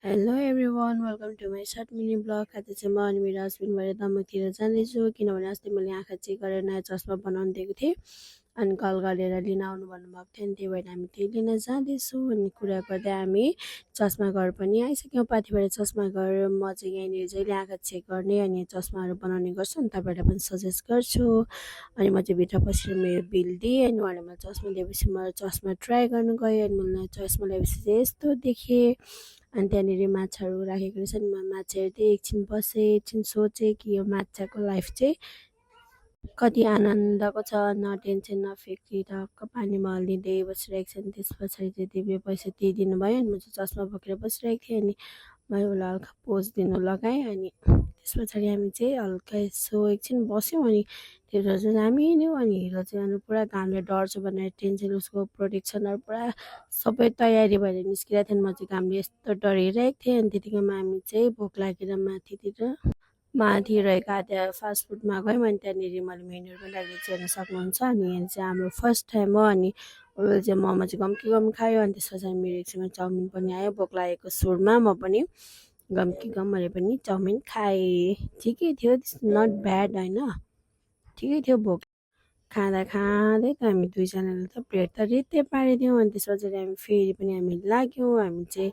Hello everyone welcome to my short mini blog. आज चाहिँ म अनि मेरो हस्बेन्ड भएर दमकतिर जाँदैछु किनभने अस्ति मैले आँखा चेक गरेर नयाँ चस्मा बनाउनु दिएको थिएँ अनि कल गरेर लिन आउनु भन्नुभएको थियो अनि त्यही भएर हामी त्यही लिन जाँदैछौँ। अनि कुरा गर्दै हामी चस्मा घर पनि आइसक्यौँ। पाथिबाट चस्मा घर म चाहिँ यहाँनिर जहिले आँखा चेक गर्ने अनि चस्माहरू बनाउने गर्छु अनि तपाईँहरूलाई पनि सजेस्ट गर्छु। अनि म चाहिँ भित्र पसेर मेरो बिल दिएँ अनि उहाँले मलाई चस्मा दिएपछि म चस्मा ट्राई गर्नु गएँ अनि मलाई चस्मा ल्याएपछि चाहिँ यस्तो देखेँ। अनि त्यहाँनिर माछाहरू राखेको रहेछ नि म माछा हेर्दै एकछिन बसेँ, एकछिन सोचेँ कि यो माछाको लाइफ चाहिँ कति आनन्दको छ, न टेन्सन न फिक्री, टक्क पानीमा हल्लिँदै बसिरहेको छ। अनि त्यस पछाडि चाहिँ दिदीले पैसा दिइदिनु भयो अनि म चाहिँ चस्मा बोकेर बसिरहेको थिएँ अनि मैले उसलाई हल्का पोज दिनु लगाएँ अनि त्यस पछाडि हामी चाहिँ हल्का यसो एकछिन बस्यौँ अनि त्यो चाहिँ हामी हिँड्यौँ अनि हिरो चाहिँ अनि पुरा घामले डढ्छ भनेर टेन्सन उसको प्रोटेक्सनहरू पुरा सबै तयारी भएर निस्किरहेको थियो। म चाहिँ घामले यस्तो डरिरहेको थिएँ अनि त्यतिकैमा हामी चाहिँ भोक लागेर माथि रहेको आधा फास्ट फुडमा गयौँ अनि त्यहाँनिर मैले मेन्युहरू पनि राखिदिएको छु हेर्न सक्नुहुन्छ। अनि यहाँ चाहिँ हाम्रो फर्स्ट टाइम हो अनि उसले चाहिँ मोमो चाहिँ गम खायो अनि त्यस पछाडि मेरो एकछिनमा चाउमिन पनि आयो। भोक लागेको सुरमा म पनि गम मैले पनि चाउमिन खाएँ। ठिकै थियो, नट ब्याड होइन, ठिकै थियो। भोक खाँदा खाँदै त हामी दुईजनाले त प्लेट त रित्तै पारिदियौँ अनि त्यस पछाडि हामी फेरि पनि हामी लाग्यौँ। हामी चाहिँ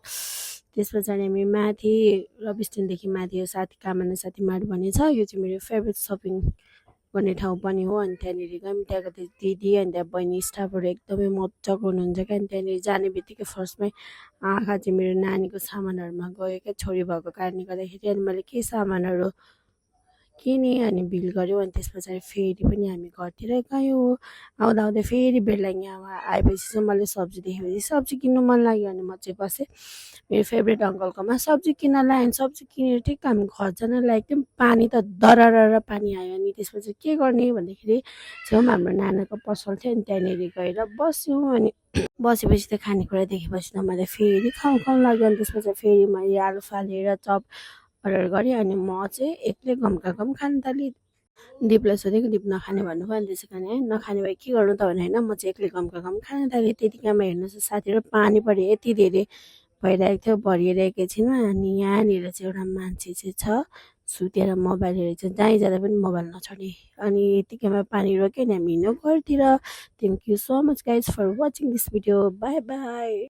त्यस पछाडि हामी माथि रब स्ट्यान्डदेखि माथि यो साथी कामना साथी मार्ट भन्ने छ, यो चाहिँ मेरो फेभरेट सपिङ गर्ने ठाउँ पनि हो। अनि त्यहाँनिर गयौँ, त्यहाँको त्यो दिदी अनि त्यहाँ बहिनी स्टाफहरू एकदमै मजाको हुनुहुन्छ क्या। अनि त्यहाँनिर जाने बित्तिकै फर्स्टमै आँखा चाहिँ मेरो नानीको सामानहरूमा गयो क्या, छोरी भएको कारणले गर्दाखेरि। अनि मैले केही सामानहरू किनेँ अनि बिल गऱ्यौँ अनि त्यस पछाडि फेरि पनि हामी घरतिर गयौँ। आउँदा आउँदै फेरि बेललाङ यहाँ आएपछि चाहिँ मैले सब्जी देखेपछि सब्जी किन्नु मन लाग्यो अनि म चाहिँ बसेँ मेरो फेभरेट अङ्कलकोमा। सब्जी किन्न लाएँ, सब्जी किनेर ठिक हामी घर जान लागेको थियौँ, पानी त दरर पानी आयो। अनि त्यसपछि के गर्ने भन्दाखेरि छेउमा हाम्रो नानाको पसल थियो अनि त्यहाँनिर गएर बस्यौँ। अनि बसेपछि त खानेकुरा देखेपछि त मलाई फेरि खाउँ लाग्यो। अनि त्यसपछि फेरि मैले आलु फालेर चप अर्डर गरेँ अनि म चाहिँ एक्लै गमका गम खान थालेँ। दिपलाई सोधेको, दिप नखाने भन्नुभयो अनि त्यसै कारण नखाने भए के गर्नु त भने होइन म चाहिँ एक्लै गमका गम खान थालेँ। त्यतिकैमा हेर्नुहोस् साथीहरू पानी पऱ्यो, यति धेरै भइरहेको थियो भरिएर एकैछिनमा। अनि यहाँनिर चाहिँ एउटा मान्छे चाहिँ छ सुतेर मोबाइल हेरेको छ, जहीँ जाँदा पनि मोबाइल नछोड्ने। अनि यतिकैमा पानी रोक्यो नि हामी हिँड्यौँ घरतिर। Thank you so much guys for watching this video, bye by.